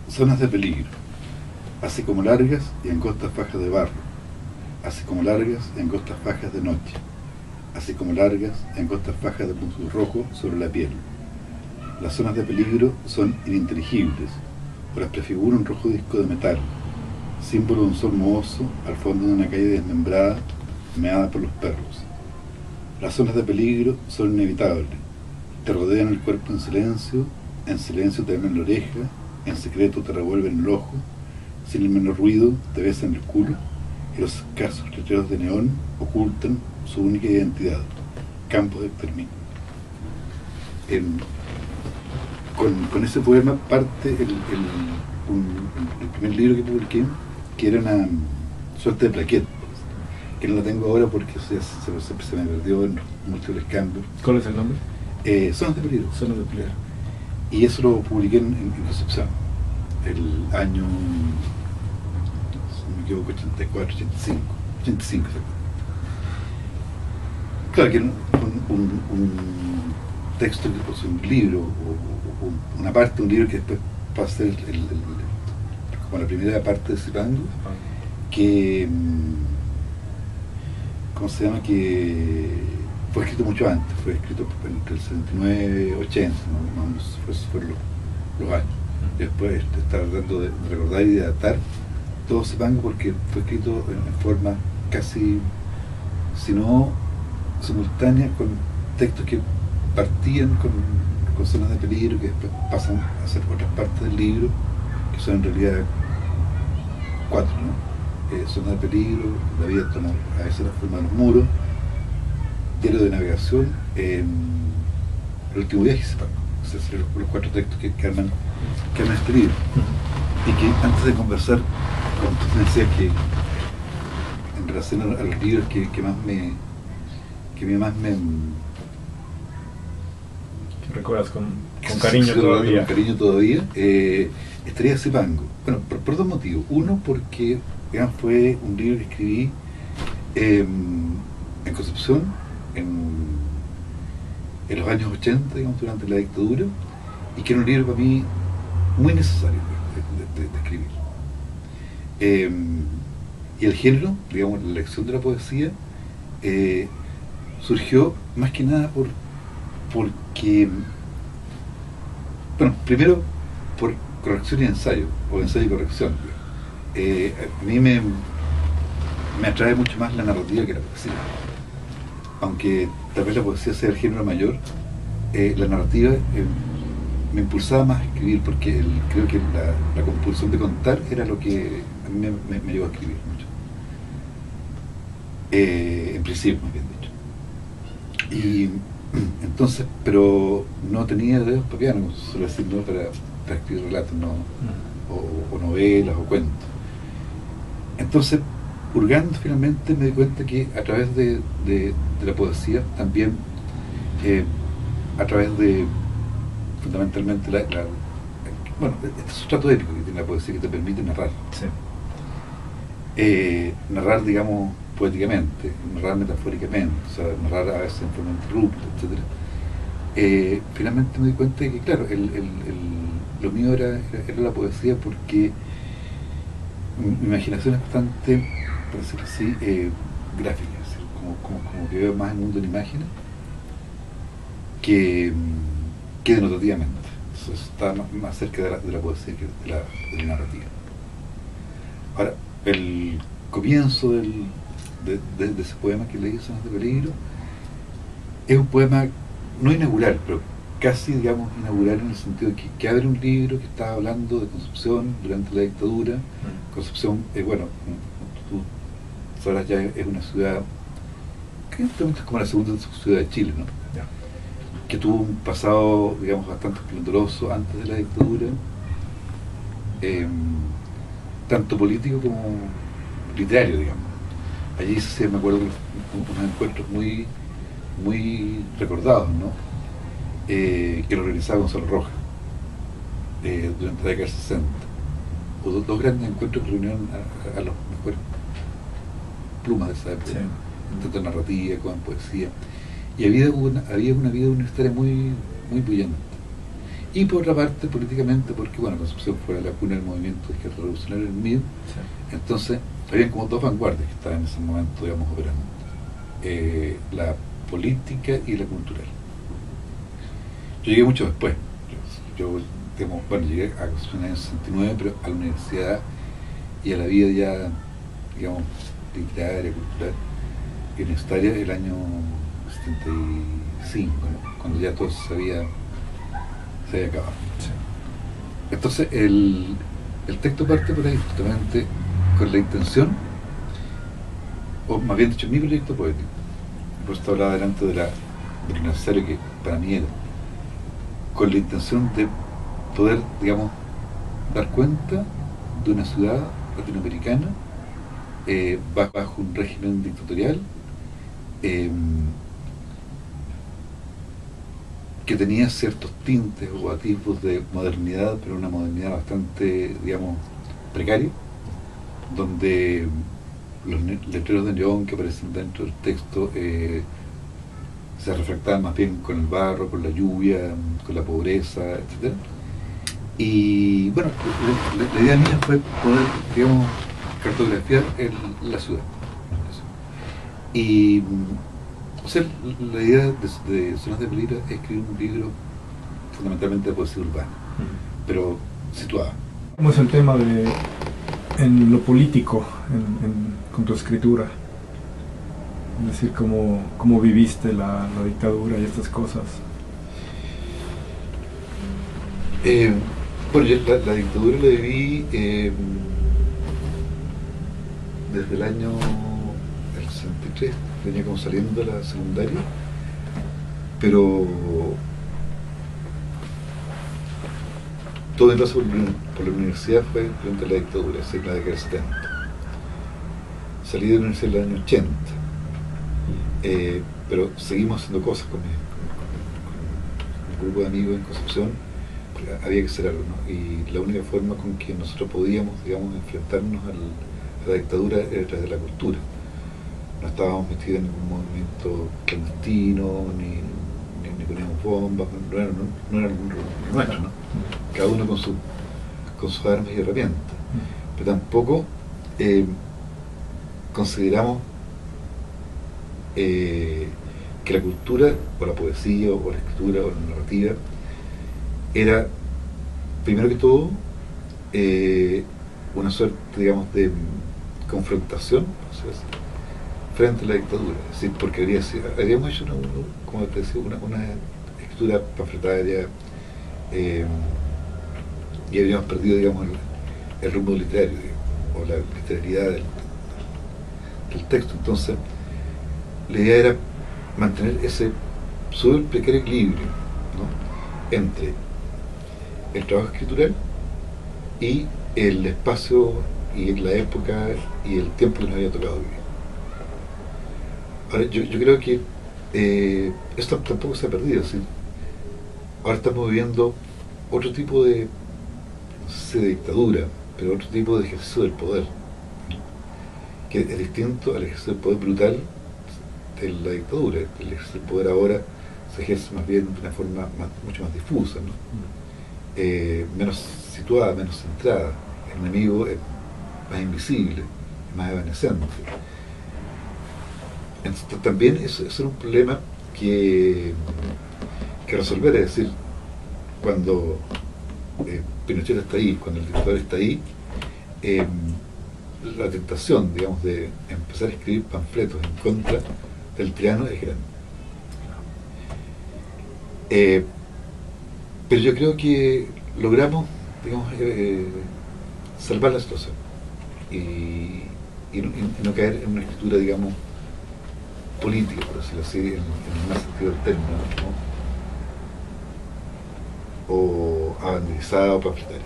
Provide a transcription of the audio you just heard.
Zonas de peligro, así como largas y angostas fajas de barro, así como largas y angostas fajas de noche, así como largas y angostas fajas de punto rojo sobre la piel. Las zonas de peligro son ininteligibles, o las prefigura un rojo disco de metal, símbolo de un sol mohoso al fondo de una calle desmembrada, meada por los perros. Las zonas de peligro son inevitables, te rodean el cuerpo en silencio te ven en la oreja, en secreto te revuelven el ojo, sin el menor ruido te besan el culo, y los escasos letreros de neón ocultan su única identidad: campos de exterminio. Con ese poema parte el primer libro que publiqué, que era una suerte de plaqueta, que no la tengo ahora porque se me perdió en múltiples cambios. ¿Cuál es el nombre? Zonas de peligro. Zonas de peligro. Y eso lo publiqué en Concepción, el año, si no me equivoco, 84, 85, exacto. Claro que un texto, un libro, o una parte de un libro que después va a ser como la primera parte de Zipango, que, ¿cómo se llama? Que fue escrito mucho antes, fue escrito entre el 79 y 80, ¿no? Fueron los años. Después estaba tratando de recordar y de adaptar todo Zipango porque fue escrito en forma casi, si no simultánea, con textos que partían con zonas de peligro, que después pasan a ser otras partes del libro, que son en realidad 4, ¿no? Zonas de peligro, la vida toma a veces la forma de los muros, diario de navegación, el último viaje, o sea, los 4 textos que arman este libro. Y que antes de conversar, como tú me decías, que en relación a los libros que más me recuerdas con cariño todavía. Con cariño todavía, estaría Zipango. Bueno, por 2 motivos. Uno, porque digamos, fue un libro que escribí en Concepción, en los años 80, digamos, durante la dictadura, y que era un libro para mí muy necesario de escribir. Y el género, digamos, la elección de la poesía, surgió más que nada porque, bueno, primero por corrección y ensayo, o ensayo y corrección. A mí me atrae mucho más la narrativa que la poesía. Aunque tal vez la poesía sea el género mayor, la narrativa me impulsaba más a escribir, porque creo que la compulsión de contar era lo que a mí me llevó a escribir mucho. En principio, más bien dicho. Y entonces, pero no tenía dedos para piano, como se suele decir, ¿no? Para escribir relatos, ¿no? O novelas o cuentos. Entonces, hurgando, finalmente me di cuenta que a través de la poesía, también a través de fundamentalmente bueno, este sustrato épico que tiene la poesía, que te permite narrar. Sí. Narrar, digamos, poéticamente, narrar metafóricamente, o sea, narrar a veces en forma interrupta, etc. Finalmente me di cuenta de que, claro, lo mío era la poesía, porque mi imaginación es bastante, por decirlo así, gráfica, es decir, como que veo más el mundo en imágenes que denotativamente. Eso está más cerca de la poesía que de la narrativa. Ahora, el comienzo de ese poema que leí, Zonas de Peligro, es un poema no inaugural, pero casi, digamos, inaugural, en el sentido de que abre un libro que estaba hablando de Concepción durante la dictadura. Concepción, bueno, tú sabrás, ya es una ciudad que es como la segunda ciudad de Chile, ¿no? Yeah. Que tuvo un pasado, digamos, bastante esplendoroso antes de la dictadura, tanto político como literario, digamos. Allí se me acuerdo unos encuentros muy recordados, ¿no? Que lo organizaba Gonzalo Rojas durante la década del 60. Hubo dos grandes encuentros que reunieron a los mejores plumas de esa época, sí, tanto en narrativa como en poesía, y había una vida universitaria muy brillante. y por otra parte políticamente, porque bueno, Concepción fue la cuna del movimiento de izquierda revolucionario en el MIR, sí. Entonces había como dos vanguardias que estaban en ese momento, digamos, operando, la política y la cultural. Yo llegué mucho después, yo digamos, bueno, llegué a Concepción en el año 69, pero a la universidad y a la vida ya, digamos, literaria, cultural y universitaria el año 75, ¿no? Cuando ya todo se había acabado. Sí. Entonces el texto parte por ahí justamente con la intención, o más bien dicho, mi proyecto poético. Por eso hablaba delante de lo necesario que para mí era, con la intención de poder, digamos, dar cuenta de una ciudad latinoamericana bajo un régimen dictatorial que tenía ciertos tintes o atisbos de modernidad, pero una modernidad bastante, digamos, precaria, donde los letreros de neón que aparecen dentro del texto se refractaban más bien con el barro, con la lluvia, con la pobreza, etc. Y bueno, la idea mía fue poder, digamos, cartografiar la ciudad. Y o sea, la idea de Zonas de Peligro es escribir un libro fundamentalmente de poesía urbana, pero situada. ¿Cómo es el tema en lo político, con tu escritura? Es decir, ¿cómo viviste la dictadura y estas cosas? Bueno, yo la dictadura la viví desde el año 63, venía como saliendo de la secundaria, pero todo mi paso por la universidad fue durante la dictadura, es decir, la década del 70. Salí de la universidad en el año 80, pero seguimos haciendo cosas con un grupo de amigos en Concepción, porque había que hacer algo, ¿no? Y la única forma con que nosotros podíamos, digamos, enfrentarnos a la dictadura era a través de la cultura. No estábamos metidos en ningún movimiento clandestino, ni poníamos bombas, no era algún nuestro, ¿no? Cada uno con sus armas y herramientas. Pero tampoco consideramos que la cultura, o la poesía, o la escritura, o la narrativa, era, primero que todo, una suerte, digamos, de confrontación, frente a la dictadura, es decir, porque habríamos hecho como te decía, una escritura panfletaria y habríamos perdido, digamos, el rumbo literario, digamos, o la literalidad del texto. Entonces la idea era mantener ese súper precario equilibrio, ¿no?, entre el trabajo escritural y el espacio y la época y el tiempo que nos había tocado vivir. Ahora, yo creo que esto tampoco se ha perdido, ¿sí? Ahora estamos viviendo otro tipo de, no sé, de dictadura, pero otro tipo de ejercicio del poder, que es distinto al ejercicio del poder brutal de la dictadura. El ejercicio del poder ahora se ejerce más bien de una forma mucho más difusa, ¿no? Menos situada, menos centrada. El enemigo es más invisible, más evanescente. Entonces, también eso es un problema que resolver, es decir, cuando Pinochet está ahí, cuando el dictador está ahí, la tentación, digamos, de empezar a escribir panfletos en contra del tirano es grande. Pero yo creo que logramos, digamos, salvar la situación y no caer en una escritura, digamos, política, por decirlo así, en el más sentido del término, ¿no?, o avanzada o panfletaria.